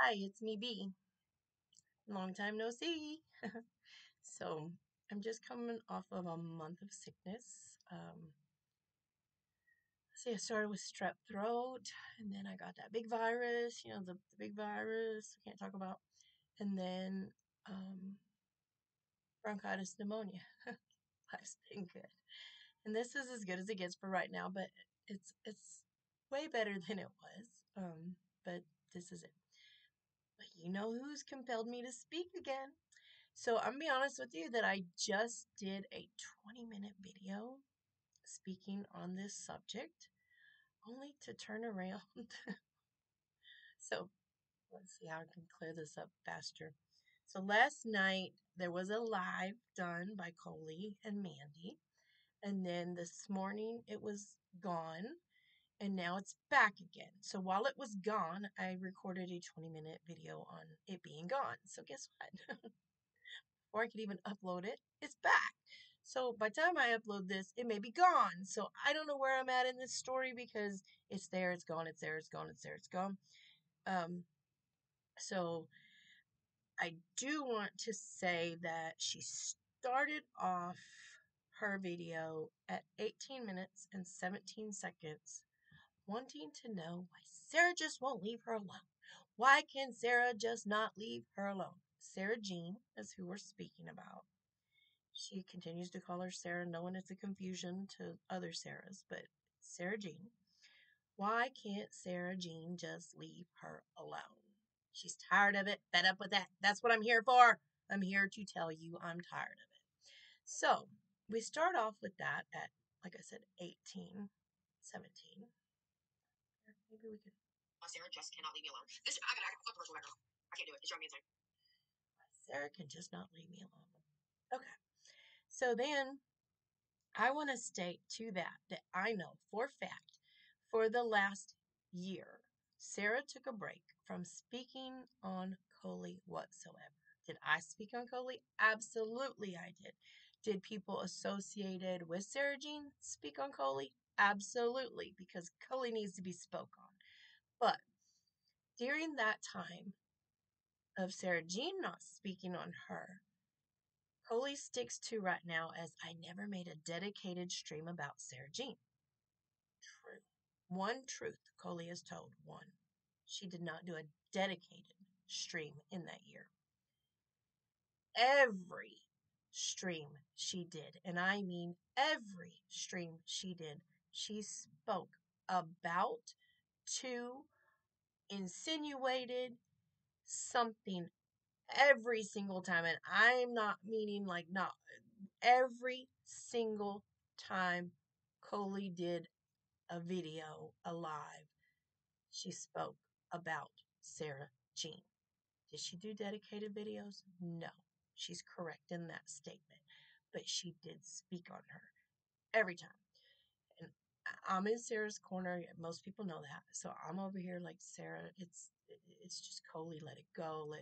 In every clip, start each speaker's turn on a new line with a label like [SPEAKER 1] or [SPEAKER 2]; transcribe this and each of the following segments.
[SPEAKER 1] Hi, it's me, B. Long time no see. So, I'm just coming off of a month of sickness. See, I started with strep throat, and then I got that big virus, the big virus I can't talk about, and then um, bronchitis pneumonia. Life's been good. And this is as good as it gets for right now, but it's way better than it was. But this is it. But you know who's compelled me to speak again? So I'm gonna be honest with you that I just did a 20-minute video speaking on this subject, only to turn around. So let's see how I can clear this up faster. So last night there was a live done by Koli and Mandy, and then this morning it was gone, and now it's back again. So while it was gone, I recorded a 20-minute video on it being gone. So guess what? Before I could even upload it, it's back. So by the time I upload this, it may be gone. So I don't know where I'm at in this story because it's there, it's gone, it's there, it's gone, it's there, it's gone. Um, so I do want to say that she started off her video at 18 minutes and 17 seconds, wanting to know why Sarah just won't leave her alone. Why can Sarah just not leave her alone? Sarah Jean is who we're speaking about. She continues to call her Sarah, knowing it's a confusion to other Sarahs, but Sarah Jean. Why can't Sarah Jean just leave her alone? She's tired of it, fed up with that. That's what I'm here for. I'm here to tell you I'm tired of it. So we start off with that at, like I said, 18, 17. Maybe we could. Sarah just cannot leave me alone. I gotta flip the virtual background. I can't do it. It's driving me insane. Sarah can just not leave me alone. Okay. So then I want to state to that I know for a fact for the last year, Sarah took a break from speaking on Koli whatsoever. Did I speak on Koli? Absolutely, I did. Did people associated with Sarah Jean speak on Koli? Absolutely, because Koli needs to be spoke on. But during that time of Sarah Jean not speaking on her, Koli sticks to right now as I never made a dedicated stream about Sarah Jean. True. One truth Koli has told. One. She did not do a dedicated stream in that year. Every stream she did, and I mean every stream she did, she spoke about, to, insinuated something every single time. And I'm not meaning like not every single time Koli did a video, a live, she spoke about Sarah Jean. Did she do dedicated videos? No. She's correct in that statement. But she did speak on her every time. And I'm in Sarah's corner. Most people know that. So I'm over here like, Sarah, it's just Koli, let it go.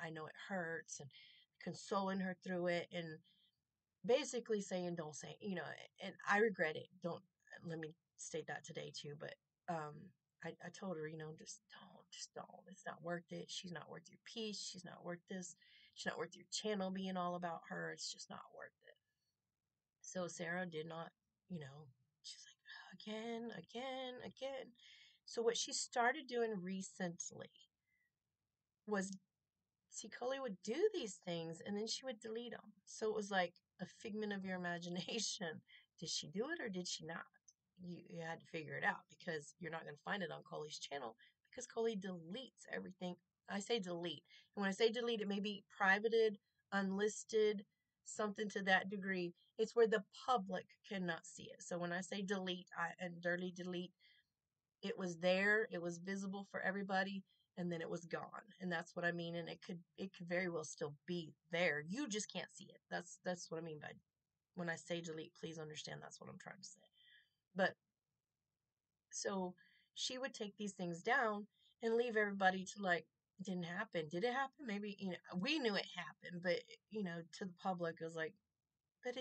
[SPEAKER 1] I know it hurts, and consoling her through it, and basically saying don't say, and I regret it. Don't Let me state that today too, but I told her, just don't. It's not worth it. She's not worth your peace. She's not worth this. She's not worth your channel being all about her. It's just not worth it. So Sarah did not, she's like, again. So what she started doing recently was, see, Koli would do these things and then she would delete them. So it was like a figment of your imagination. Did she do it or did she not? You had to figure it out, because you're not going to find it on Koli's channel, because Koli deletes everything. I say delete. And when I say delete, it may be privated, unlisted, something to that degree. It's where the public cannot see it. So when I say delete and dirty delete, it was there, it was visible for everybody, and then it was gone. And that's what I mean. And it could very well still be there. You just can't see it. That's what I mean by when I say delete. Please understand that's what I'm trying to say. But so she would take these things down and leave everybody to like, it didn't happen. Did it happen? Maybe, we knew it happened, but to the public it was like, but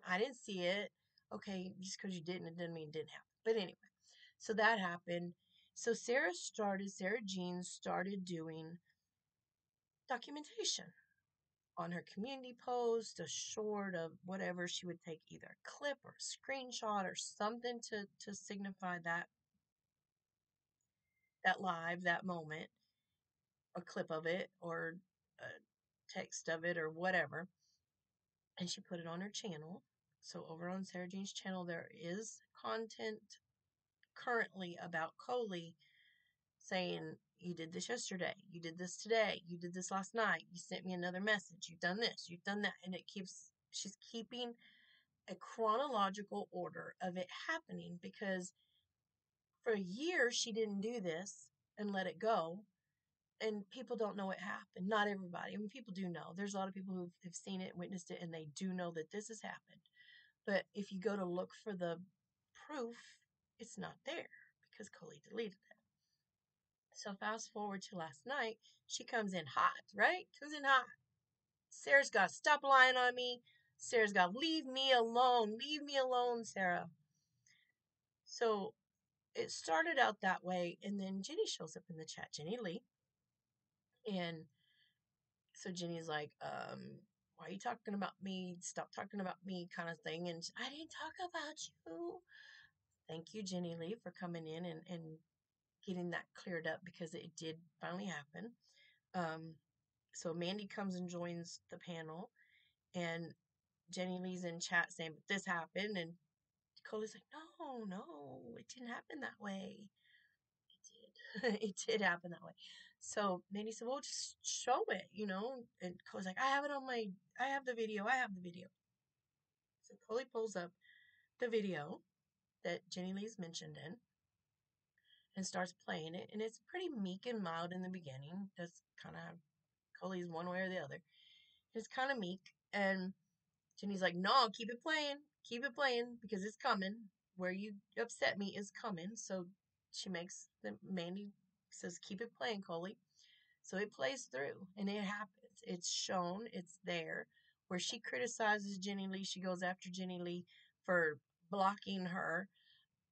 [SPEAKER 1] I didn't see it. Okay, just because you didn't, it didn't mean it didn't happen. But anyway, so that happened. So Sarah Jean started doing documentation on her community post, a short of whatever. She would take either a clip or a screenshot or something to signify that live, that moment, a clip of it or a text of it or whatever. And she put it on her channel. So over on Sarah Jean's channel, there is content currently about Koli saying, you did this yesterday, you did this today, you did this last night, you sent me another message, you've done this, you've done that. And she's keeping a chronological order of it happening, because for years she didn't do this and let it go. And people don't know it happened. Not everybody. I mean, people do know. There's a lot of people who have seen it, witnessed it, and they do know that this has happened. But if you go to look for the proof, it's not there because Koli deleted it. So fast forward to last night, she comes in hot, right? Comes in hot. Sarah's got to stop lying on me. Sarah's got to leave me alone. Leave me alone, Sarah. So it started out that way, and then Jenny shows up in the chat, Jenny Lee. And so Jenny's like, why are you talking about me? Stop talking about me, kind of thing. And I didn't talk about you. Thank you, Jenny Lee, for coming in and getting that cleared up, because it did finally happen. So Mandy comes and joins the panel, and Jenny Lee's in chat saying, but this happened. And Koli's like, no, it didn't happen that way. It did. It did happen that way. So Mandy said, well, just show it, And Koli's like, I have the video. So Koli pulls up the video that Jenny Lee's mentioned in and starts playing it. And it's pretty meek and mild in the beginning. That's kind of Koli's one way or the other. It's kind of meek. And Jenny's like, no, keep it playing, because it's coming. Where you upset me is coming. So Mandy says, keep it playing, Koli. So it plays through, and it happens. It's shown, it's there. Where she criticizes Jenny Lee, she goes after Jenny Lee for blocking her.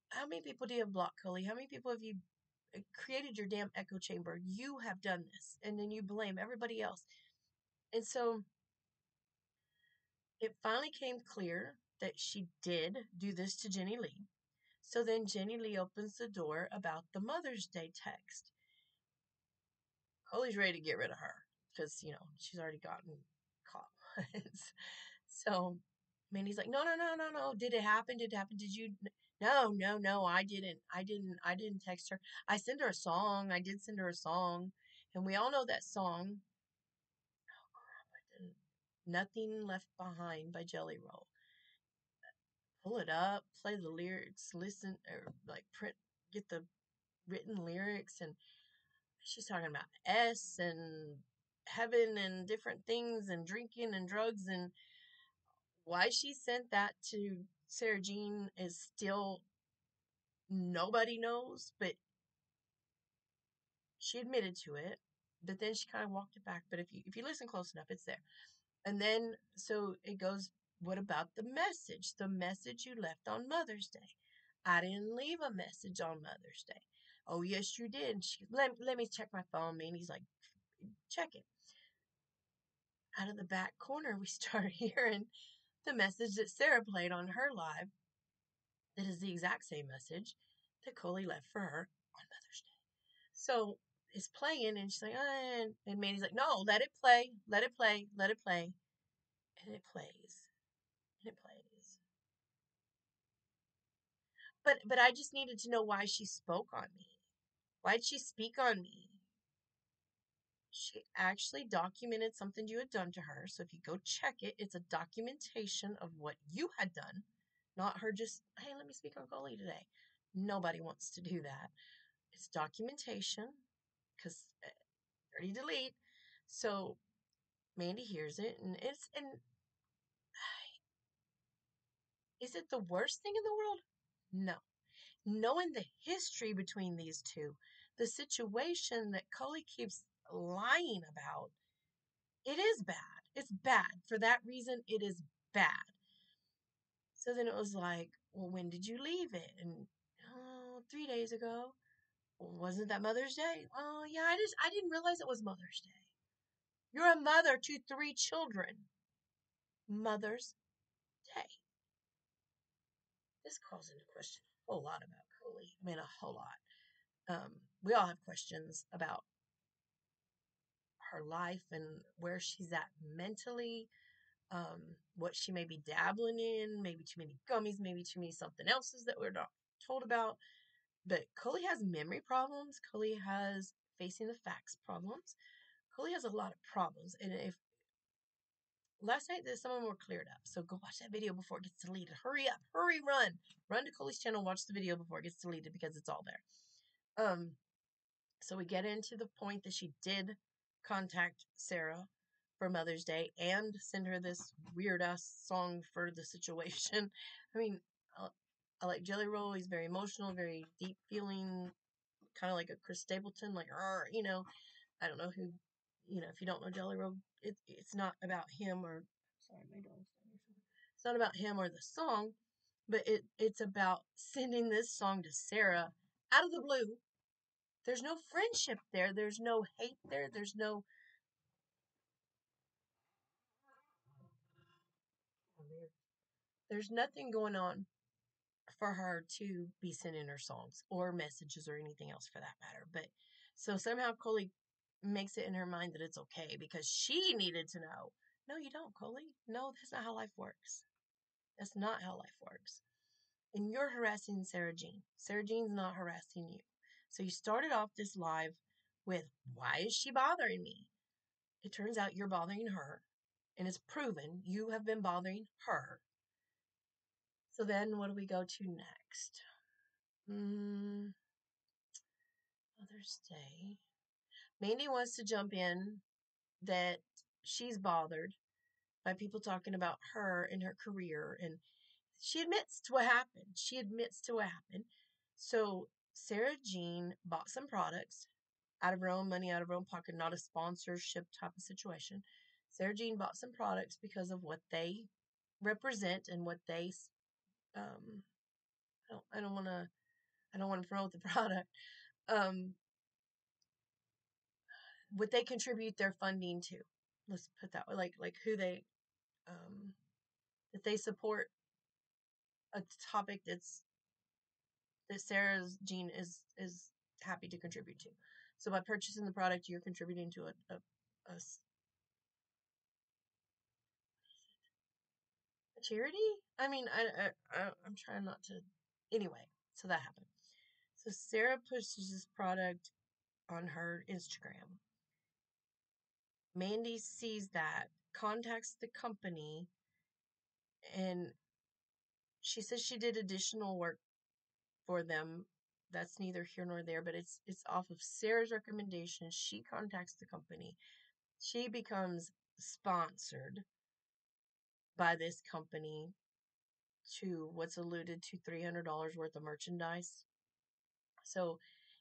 [SPEAKER 1] How many people do you have blocked, Koli? How many people have you created your damn echo chamber? You have done this. And then you blame everybody else. And so it finally came clear that she did do this to Jenny Lee. So then Jenny Lee opens the door about the Mother's Day text. Koli's ready to get rid of her because, she's already gotten caught. So Mandy's like, no. Did it happen? Did you? No, I didn't text her. I sent her a song. I did send her a song. And we all know that song. Oh, crap, I didn't. Nothing Left Behind by Jelly Roll. Pull it up, play the lyrics, listen, or print, get the written lyrics. And she's talking about S and heaven and different things and drinking and drugs. And why she sent that to Sarah Jean is still nobody knows, but she admitted to it. But then she kind of walked it back. But if you listen close enough, it's there. And then so it goes, what about the message? The message you left on Mother's Day. I didn't leave a message on Mother's Day. Oh, yes, you did. Let me check my phone. Man, he's like, check it. Out of the back corner, we start hearing the message that Sarah played on her live. That is the exact same message that Koli left for her on Mother's Day. So it's playing, and she's like, and Mandy's like, no, let it play. And it plays. And it plays. But I just needed to know why she spoke on me. Why'd she speak on me? She actually documented something you had done to her. So if you go check it, it's a documentation of what you had done. Not her just, hey, let me speak on Koli today. Nobody wants to do that. It's documentation, because already delete. So Mandy hears it, and is it the worst thing in the world? No. Knowing the history between these two, the situation that Koli keeps lying about, it is bad. It's bad. For that reason, it is bad. So then it was like, well, when did you leave it? And 3 days ago. Wasn't that Mother's Day? Oh, yeah, I didn't realize it was Mother's Day. You're a mother to 3 children. Mother's Day. This calls into question a whole lot about Koli. I mean, a whole lot. We all have questions about her life and where she's at mentally, what she may be dabbling in, maybe too many gummies, maybe too many something else's that we're not told about. But Koli has memory problems. Koli has facing the facts problems. Koli has a lot of problems. And if last night some of them were cleared up, so go watch that video before it gets deleted. Hurry up, hurry, run to Koli's channel, watch the video before it gets deleted because it's all there. So we get into the point that she did contact Sarah for Mother's Day and send her this weird ass song for the situation. I mean, I like Jelly Roll. He's very emotional, very deep feeling, kind of like a Chris Stapleton, like, you know. I don't know who, if you don't know Jelly Roll, it's not about him or, sorry, my dog's down here. It's not about him or the song, but it's about sending this song to Sarah out of the blue. There's no friendship there. There's no hate there. There's nothing going on for her to be sending her songs or messages or anything else for that matter. But so somehow Koli makes it in her mind that it's okay because she needed to know. No, you don't, Koli. No, that's not how life works. That's not how life works. And you're harassing Sarah Jean. Sarah Jean's not harassing you. So you started off this live with, why is she bothering me? It turns out you're bothering her, and it's proven you have been bothering her. So then what do we go to next? Mother's Day. Mandy wants to jump in that she's bothered by people talking about her and her career, and she admits to what happened. So Sarah Jean bought some products out of her own money, out of her own pocket, not a sponsorship type of situation. Sarah Jean bought some products because of what they represent and what they um I don't want to promote the product. Um what they contribute their funding to. Let's put that way, like who they that they support a topic that Sarah's Jean is happy to contribute to. So by purchasing the product, you're contributing to a charity. I mean, I'm trying not to. Anyway, so that happened. So Sarah pushes this product on her Instagram. Mandy sees that, contacts the company, and she says she did additional work for them. That's neither here nor there, but it's off of Sarah's recommendation. She contacts the company. She becomes sponsored by this company to what's alluded to $300 worth of merchandise. So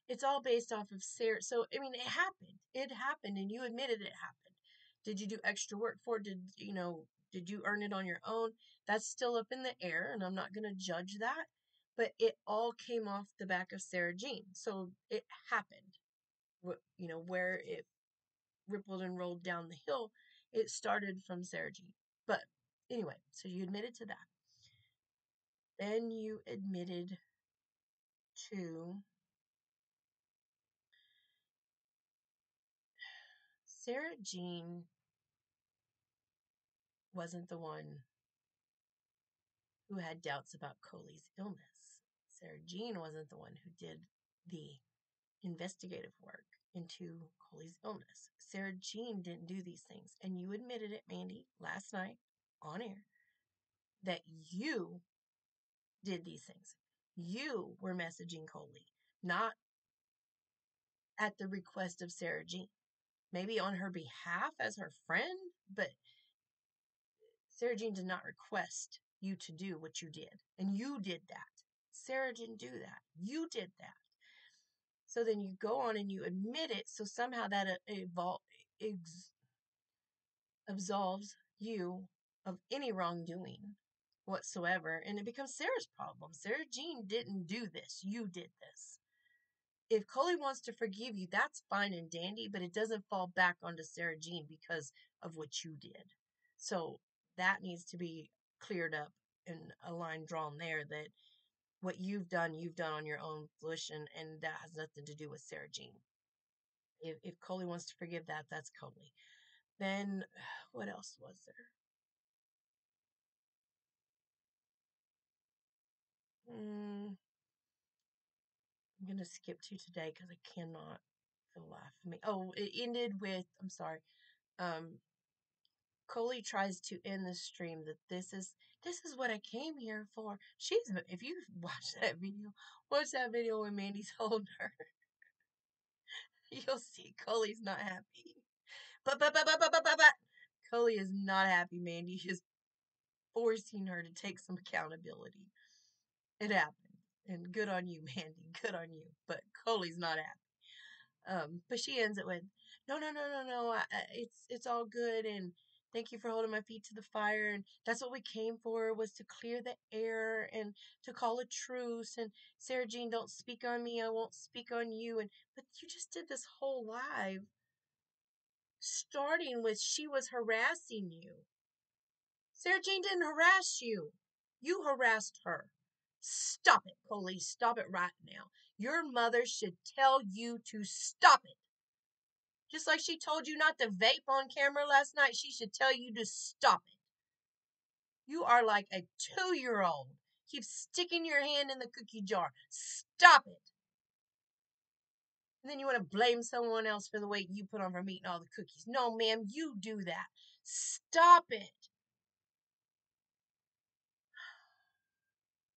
[SPEAKER 1] it's all based off of Sarah. So, I mean, it happened. It happened, and you admitted it happened. Did you do extra work for it? Did you earn it on your own? That's still up in the air, and I'm not going to judge that. But it all came off the back of Sarah Jean. So it happened. Where it rippled and rolled down the hill, it started from Sarah Jean. But anyway, so you admitted to that. Then you admitted to Sarah Jean wasn't the one who had doubts about Koli's illness. Sarah Jean wasn't the one who did the investigative work into Koli's illness. Sarah Jean didn't do these things. And you admitted it, Mandy, last night on air, that you did these things. You were messaging Koli, not at the request of Sarah Jean. Maybe on her behalf as her friend, but Sarah Jean did not request you to do what you did. And you did that. Sarah didn't do that. You did that. So then you go on and you admit it. So somehow that absolves you of any wrongdoing whatsoever. And it becomes Sarah's problem. Sarah Jean didn't do this. You did this. if Koli wants to forgive you, that's fine and dandy, but it doesn't fall back onto Sarah Jean because of what you did. So that needs to be cleared up and a line drawn there that what you've done on your own volition, and that has nothing to do with Sarah Jean. If Koli wants to forgive that, that's Koli. Then what else was there? I'm gonna skip to today because I cannot for the life of me. Oh, it ended with, I'm sorry. Koli tries to end the stream that this is what I came here for. If you watch that video when Mandy's holding her, you'll see Koli's not happy. But Koli is not happy. Mandy is forcing her to take some accountability. It happened. And good on you, Mandy. Good on you. But Koli's not happy. But she ends it with, no, no, no, no, no. It's all good, and thank you for holding my feet to the fire. And that's what we came for, was to clear the air and to call a truce. And Sarah Jean, don't speak on me. I won't speak on you. And but you just did this whole live, starting with she was harassing you. Sarah Jean didn't harass you. You harassed her. Stop it, Koli. Stop it right now. Your mother should tell you to stop it. Just like she told you not to vape on camera last night, she should tell you to stop it. You are like a 2-year-old. Keep sticking your hand in the cookie jar. Stop it. And then you want to blame someone else for the weight you put on from eating all the cookies. No, ma'am, you do that. Stop it.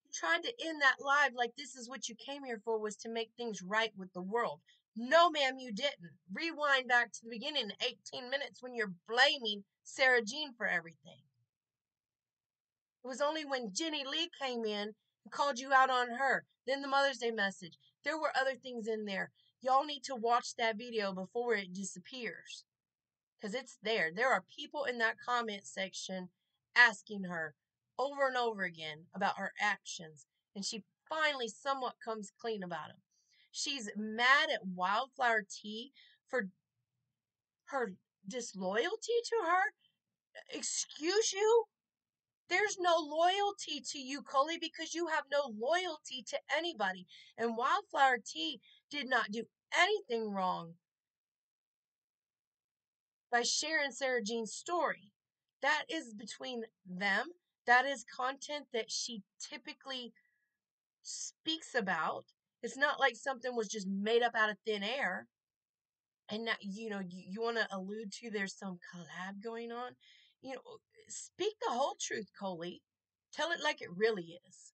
[SPEAKER 1] You tried to end that live like this is what you came here for, was to make things right with the world. No, ma'am, you didn't. Rewind back to the beginning, 18 minutes, when you're blaming Sarah Jean for everything. It was only when Jenny Lee came in and called you out on her. Then the Mother's Day message. There were other things in there. Y'all need to watch that video before it disappears. Because it's there. There are people in that comment section asking her over and over again about her actions. And she finally somewhat comes clean about them. She's mad at Wildflower Tea for her disloyalty to her. Excuse you? There's no loyalty to you, Koli, because you have no loyalty to anybody. And Wildflower Tea did not do anything wrong by sharing Sarah Jean's story. That is between them. That is content that she typically speaks about. It's not like something was just made up out of thin air. And now, you want to allude to there's some collab going on. Speak the whole truth, Koli. Tell it like it really is.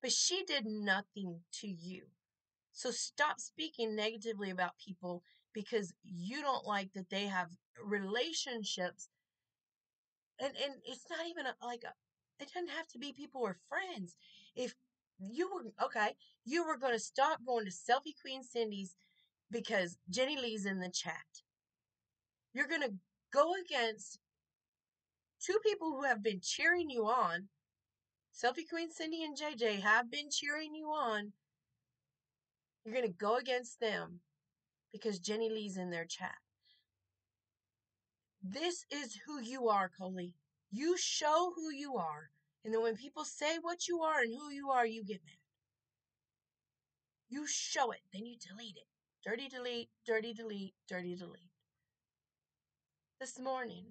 [SPEAKER 1] But she did nothing to you. So stop speaking negatively about people because you don't like that they have relationships. And it's not even it doesn't have to be people who are friends. If you were going to stop going to Selfie Queen Cindy's because Jenny Lee's in the chat. You're going to go against two people who have been cheering you on. Selfie Queen Cindy and JJ have been cheering you on. You're going to go against them because Jenny Lee's in their chat. This is who you are, Koli. You show who you are. And then when people say what you are and who you are, you get mad. You show it, then you delete it. Dirty delete, dirty delete, dirty delete. This morning.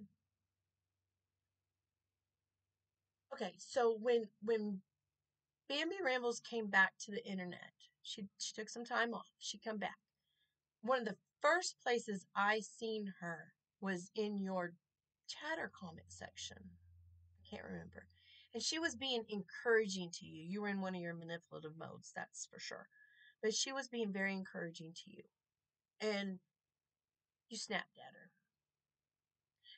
[SPEAKER 1] Okay, so when Bambi Rambles came back to the internet, she took some time off. She come back. One of the first places I seen her was in your chatter comment section. I can't remember. And she was being encouraging to you. You were in one of your manipulative modes, that's for sure. But she was being very encouraging to you. And you snapped at her.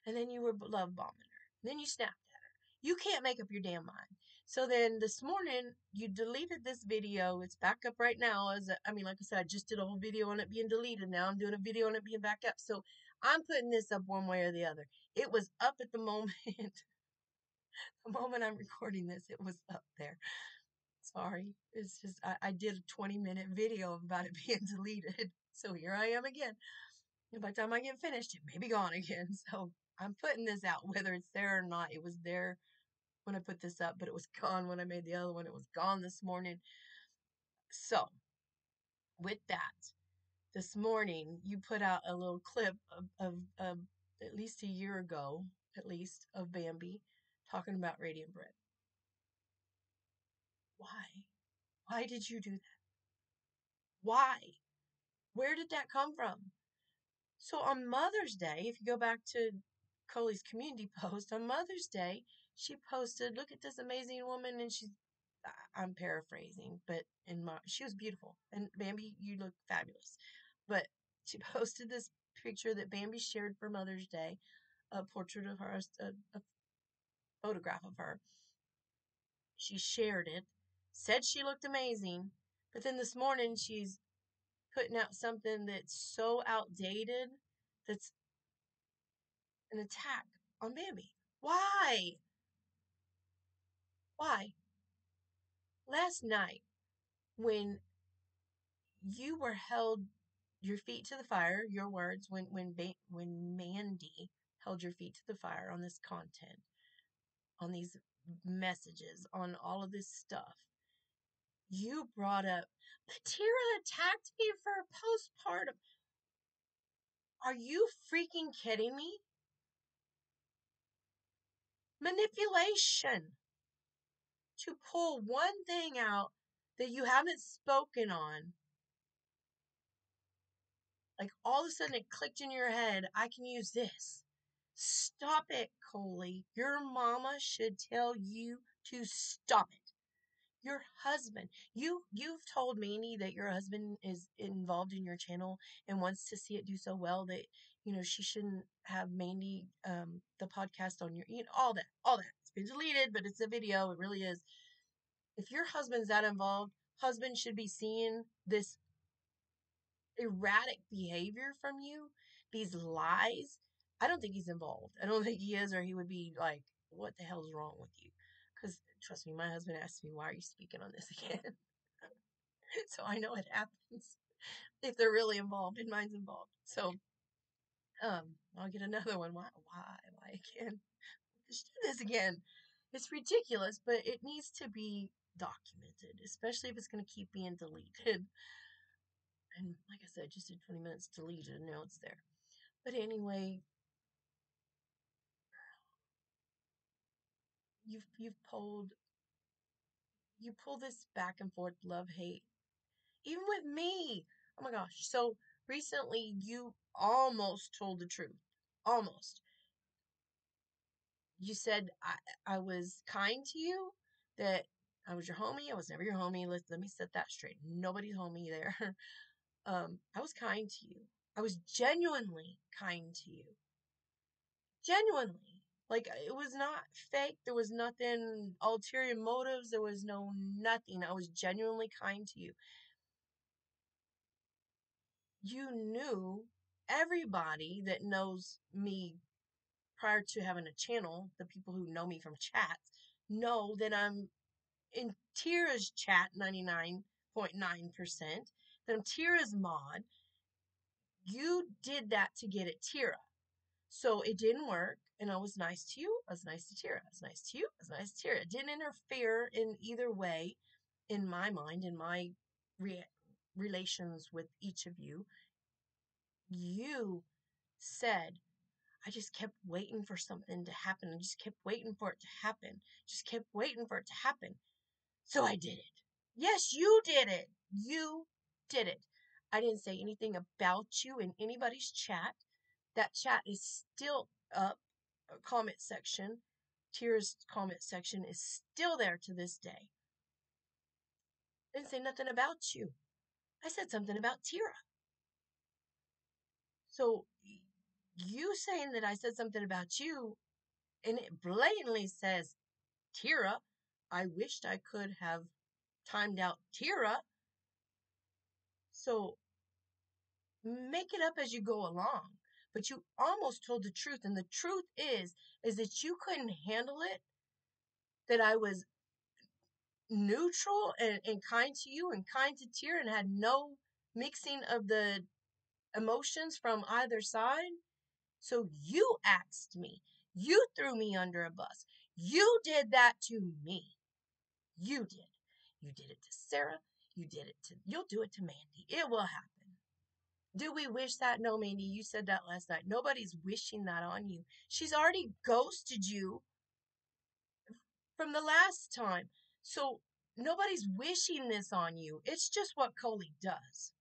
[SPEAKER 1] And then you were love bombing her. Then you snapped at her. You can't make up your damn mind. So then this morning, you deleted this video. It's back up right now. Like I said, I just did a whole video on it being deleted. Now I'm doing a video on it being back up. So I'm putting this up one way or the other. It was up at the moment. The moment I'm recording this, it was up there. Sorry. It's just, I did a 20-minute video about it being deleted. So here I am again. And by the time I get finished, it may be gone again. So I'm putting this out, whether it's there or not. It was there when I put this up, but it was gone when I made the other one. It was gone this morning. So, with that, this morning you put out a little clip of at least a year ago, at least, of Bambi talking about radiant bread. Why? Why did you do that? Why? Where did that come from? So on Mother's Day, if you go back to Koli's community post, on Mother's Day, she posted, look at this amazing woman, and I'm paraphrasing, but she was beautiful. And Bambi, you look fabulous. But she posted this picture that Bambi shared for Mother's Day, a portrait of her, a photograph of her. She shared it, said she looked amazing, but then this morning she's putting out something that's so outdated, that's an attack on Bambi. Why? Why? Last night, when you were held your feet to the fire, your words, when Mandy held your feet to the fire on this content, on these messages, on all of this stuff, you brought up, Tira attacked me for postpartum. Are you freaking kidding me? Manipulation. To pull one thing out that you haven't spoken on, like all of a sudden it clicked in your head, I can use this. Stop it, Koli. Your mama should tell you to stop it. Your husband, you've told Mandy that your husband is involved in your channel and wants to see it do so well that she shouldn't have Mandy the podcast on your, all that. It's been deleted, but it's a video. It really is. If your husband's that involved, husband should be seeing this erratic behavior from you, these lies. I don't think he's involved. I don't think he is, or he would be like, what the hell's wrong with you? Because trust me, my husband asked me, why are you speaking on this again? So I know it happens if they're really involved and mine's involved. So I'll get another one. Why again? Just do this again. It's ridiculous, but it needs to be documented, especially if it's going to keep being deleted. And like I said, just did 20 minutes deleted, and now it's there. But anyway, you've pull this back and forth love hate, even with me. Oh my gosh! So recently, you almost told the truth. Almost. You said I was kind to you. That I was your homie. I was never your homie. Let me set that straight. Nobody's homie there. I was kind to you. I was genuinely kind to you. Genuinely. Like, it was not fake. There was nothing, ulterior motives. There was no nothing. I was genuinely kind to you. You knew, everybody that knows me prior to having a channel, the people who know me from chats, know that I'm in Tira's chat 99.9%, that I'm Tira's mod. You did that to get at Tira. So it didn't work, and I was nice to you. I was nice to Tira. I was nice to you. I was nice to Tira. It didn't interfere in either way, in my mind, in my relations with each of you. You said, I just kept waiting for something to happen. I just kept waiting for it to happen. Just kept waiting for it to happen. So I did it. Yes, you did it. You did it. I didn't say anything about you in anybody's chat. That chat is still up. Comment section, Tira's comment section is still there to this day. I didn't say nothing about you. I said something about Tira. So you saying that I said something about you, and it blatantly says Tira, I wished I could have timed out Tira. So make it up as you go along. But you almost told the truth, and the truth is that you couldn't handle it, that I was neutral and kind to you and kind to Tyr and had no mixing of the emotions from either side. So you axed me. You threw me under a bus. You did that to me. You did. You did it to Sarah. You'll do it to Mandy. It will happen. Do we wish that? No, Mandy, you said that last night. Nobody's wishing that on you. She's already ghosted you from the last time. So nobody's wishing this on you. It's just what Koli does.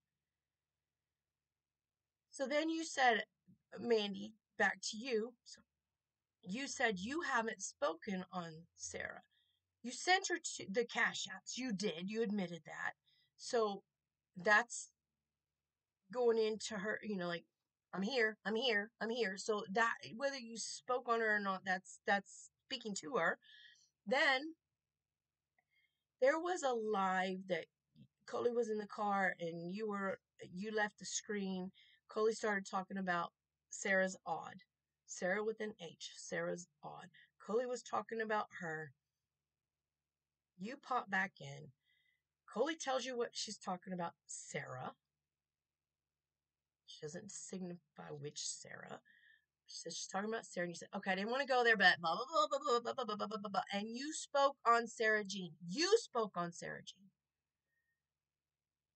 [SPEAKER 1] So then you said, Mandy, back to you. So you said you haven't spoken on Sarah. You sent her to the cash apps. You did. You admitted that. So that's going into her, like, I'm here, I'm here, I'm here. So that whether you spoke on her or not, that's speaking to her. Then there was a live that Koli was in the car and you left the screen. Koli started talking about Sarah's odd. Sarah with an H. Sarah's odd. Koli was talking about her. You pop back in. Koli tells you what she's talking about, Sarah. She doesn't signify which Sarah. She says she's talking about Sarah, and you said, okay, I didn't want to go there, but blah, blah, blah, blah, blah, blah, blah, blah, blah, blah, blah. And you spoke on Sarah Jean. You spoke on Sarah Jean.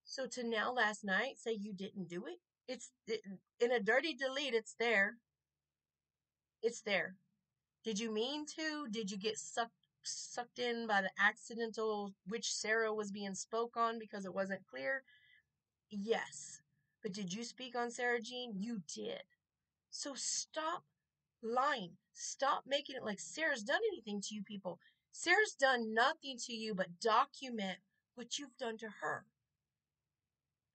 [SPEAKER 1] So to now last night say you didn't do it, in a dirty delete, it's there. It's there. Did you mean to? Did you get sucked in by the accidental which Sarah was being spoke on because it wasn't clear? Yes. But did you speak on Sarah Jean? You did. So stop lying. Stop making it like Sarah's done anything to you people. Sarah's done nothing to you but document what you've done to her.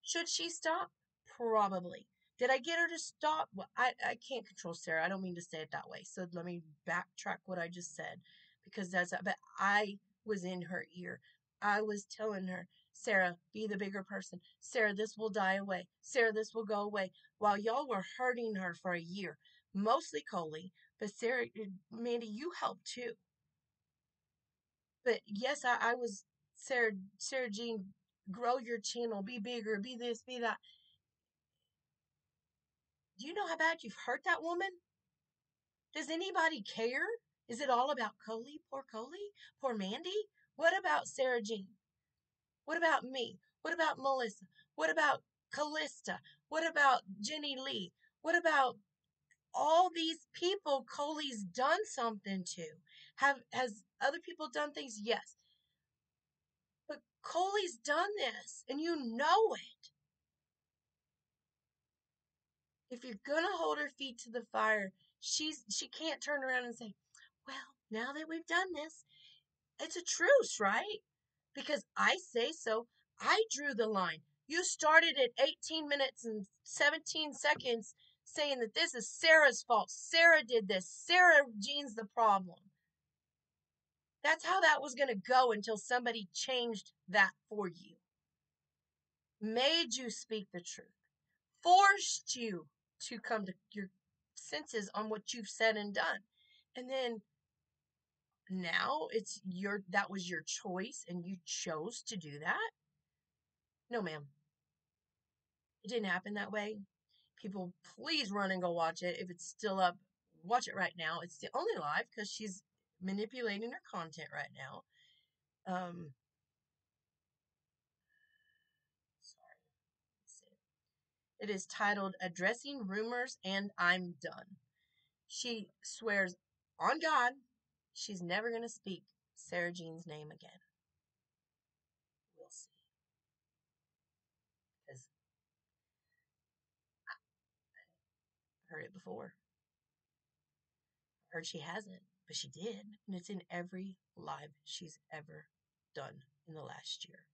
[SPEAKER 1] Should she stop? Probably. Did I get her to stop? Well, I can't control Sarah. I don't mean to say it that way. So let me backtrack what I just said because but I was in her ear. I was telling her, Sarah, be the bigger person. Sarah, this will die away. Sarah, this will go away. While y'all were hurting her for a year, mostly Koli, but Sarah, Mandy, you helped too. But yes, I was Sarah Jean, grow your channel, be bigger, be this, be that. Do you know how bad you've hurt that woman? Does anybody care? Is it all about Koli? Poor Koli? Poor Mandy? What about Sarah Jean? What about me? What about Melissa? What about Callista? What about Jenny Lee? What about all these people Koli's done something to? Has other people done things? Yes. But Koli's done this, and you know it. If you're gonna hold her feet to the fire, she can't turn around and say, well, now that we've done this, it's a truce, right? Because I say so. I drew the line. You started at 18 minutes and 17 seconds saying that this is Sarah's fault. Sarah did this. Sarah Jean's the problem. That's how that was going to go until somebody changed that for you. Made you speak the truth. Forced you to come to your senses on what you've said and done. And then now that was your choice and you chose to do that? No, ma'am. It didn't happen that way. People, please run and go watch it. If it's still up, watch it right now. It's the only live because she's manipulating her content right now. Sorry. It is titled Addressing Rumors and I'm Done. She swears on God she's never going to speak Sarah Jean's name again. We'll see. Because I heard it before. I heard she hasn't, but she did. And it's in every live she's ever done in the last year.